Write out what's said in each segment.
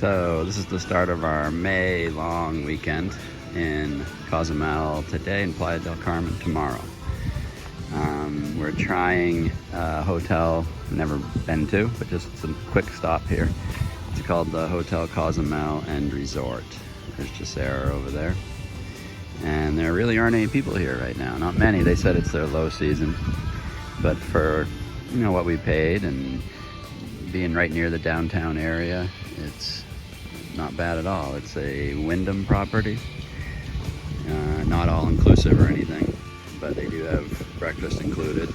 So this is the start of our May long weekend in Cozumel today and Playa del Carmen tomorrow. We're trying a hotel I've never been to, but just some quick stop here. It's called the Hotel Cozumel and Resort. There's Jacera over there. And there really aren't any people here right now, not many. They said it's their low season, but for what we paid and being right near the downtown area, it's not bad at all. It's a Wyndham property, not all inclusive or anything, but they do have breakfast included,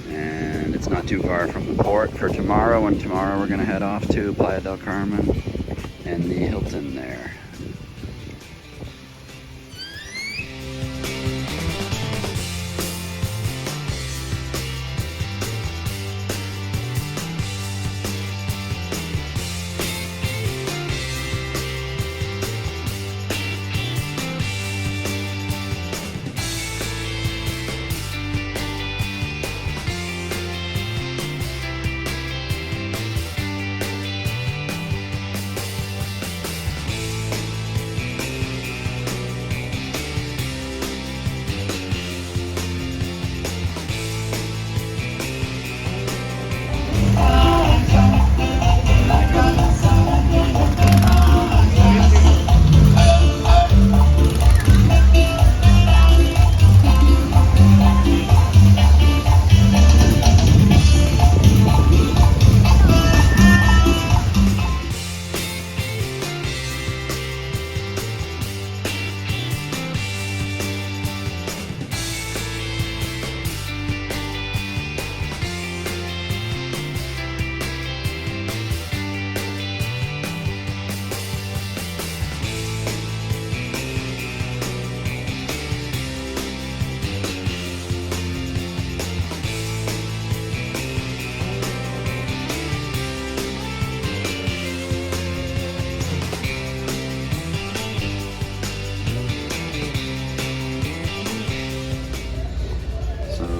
and it's not too far from the port for tomorrow. And tomorrow we're going to head off to Playa del Carmen and the Hilton there.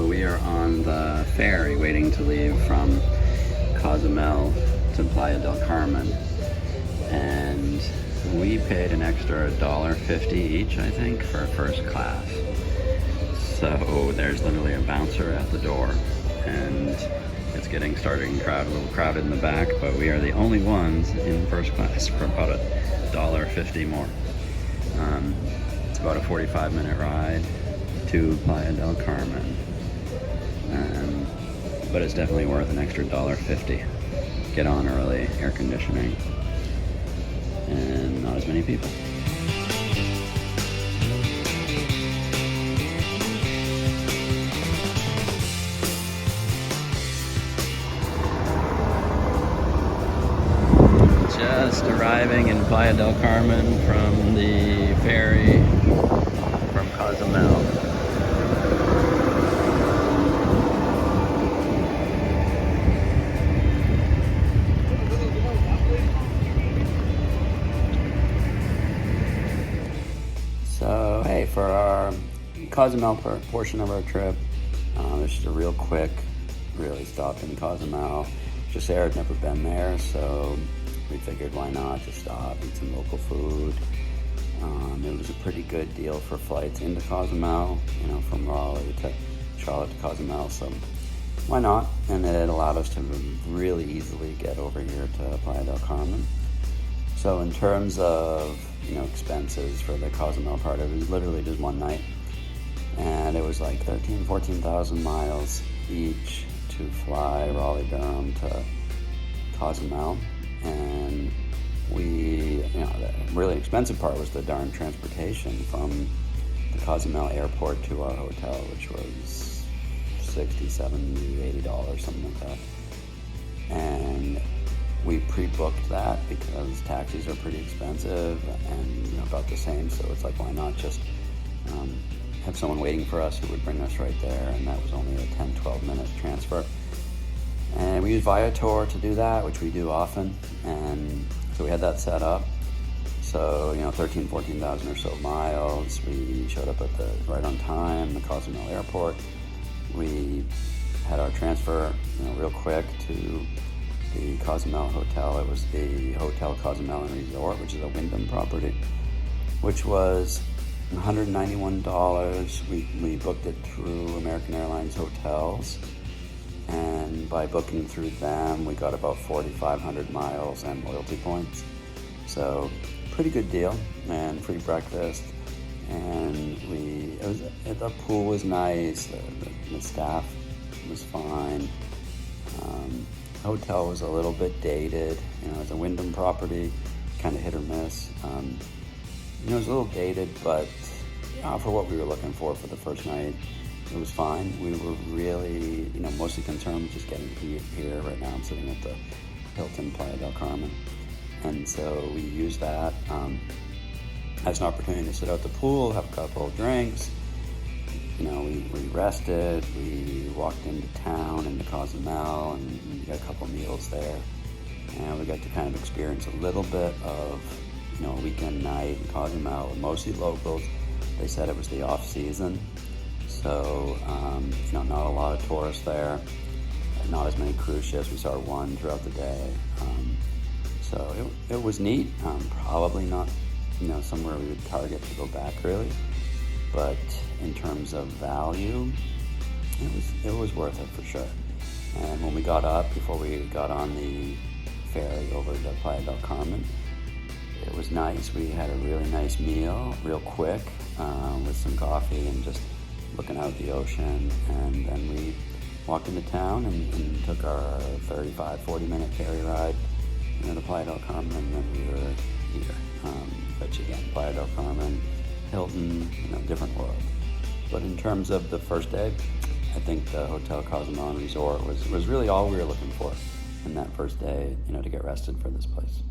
We are on the ferry waiting to leave from Cozumel to Playa del Carmen, and we paid an extra $1.50 each, I think, for first class. So there's literally a bouncer at the door, and it's starting a little crowded in the back, but we are the only ones in first class for about $1.50 more. It's about a 45-minute ride to Playa del Carmen. But it's definitely worth an extra $1.50. Get on early, air conditioning, and not as many people. Just arriving in Playa del Carmen from the ferry from Cozumel. So, hey, for our Cozumel portion of our trip, this is a real quick, really stop in Cozumel. Jacera had never been there, so we figured why not just stop, eat some local food. It was a pretty good deal for flights into Cozumel, from Raleigh to Charlotte to Cozumel, so why not? And it allowed us to really easily get over here to Playa del Carmen. So in terms of expenses for the Cozumel part, it was literally just one night, and it was like 14,000 miles each to fly Raleigh-Durham to Cozumel. And the really expensive part was the darn transportation from the Cozumel airport to our hotel, which was $60, $70, $80, something like that. And we pre-booked that because taxis are pretty expensive and about the same, so it's like, why not just have someone waiting for us who would bring us right there, and that was only a 10-12 minute transfer. And we used Viator to do that, which we do often, and so we had that set up. So 14,000 or so miles. We showed up right on time, the Cozumel airport. We had our transfer real quick to the Cozumel Hotel. It was the Hotel Cozumel and Resort, which is a Wyndham property, which was $191. We booked it through American Airlines Hotels, and by booking through them, we got about 4,500 miles and loyalty points. So pretty good deal, and free breakfast. And the pool was nice. The staff was fine. Hotel was a little bit dated. It's a Wyndham property, kind of hit or miss. It was a little dated, but for what we were looking for the first night, it was fine. We were really, mostly concerned with just getting here. Right now I'm sitting at the Hilton Playa del Carmen. And so we used that as an opportunity to sit out the pool, have a couple of drinks. We rested, we walked into town, into Cozumel, and we got a couple meals there. And we got to kind of experience a little bit of, a weekend night in Cozumel, mostly locals. They said it was the off season. So, not a lot of tourists there, not as many cruise ships. We saw one throughout the day. So it was neat. Probably not, somewhere we would target to go back really. But in terms of value, it was worth it for sure. And when we got up, before we got on the ferry over to Playa del Carmen, it was nice. We had a really nice meal, real quick, with some coffee and just looking out at the ocean. And then we walked into town and took our 40-minute ferry ride to Playa del Carmen, and then we were here. But again, Playa del Carmen, Hilton, different world. But in terms of the first day, I think the Hotel Cozumel and Resort was really all we were looking for in that first day, to get rested for this place.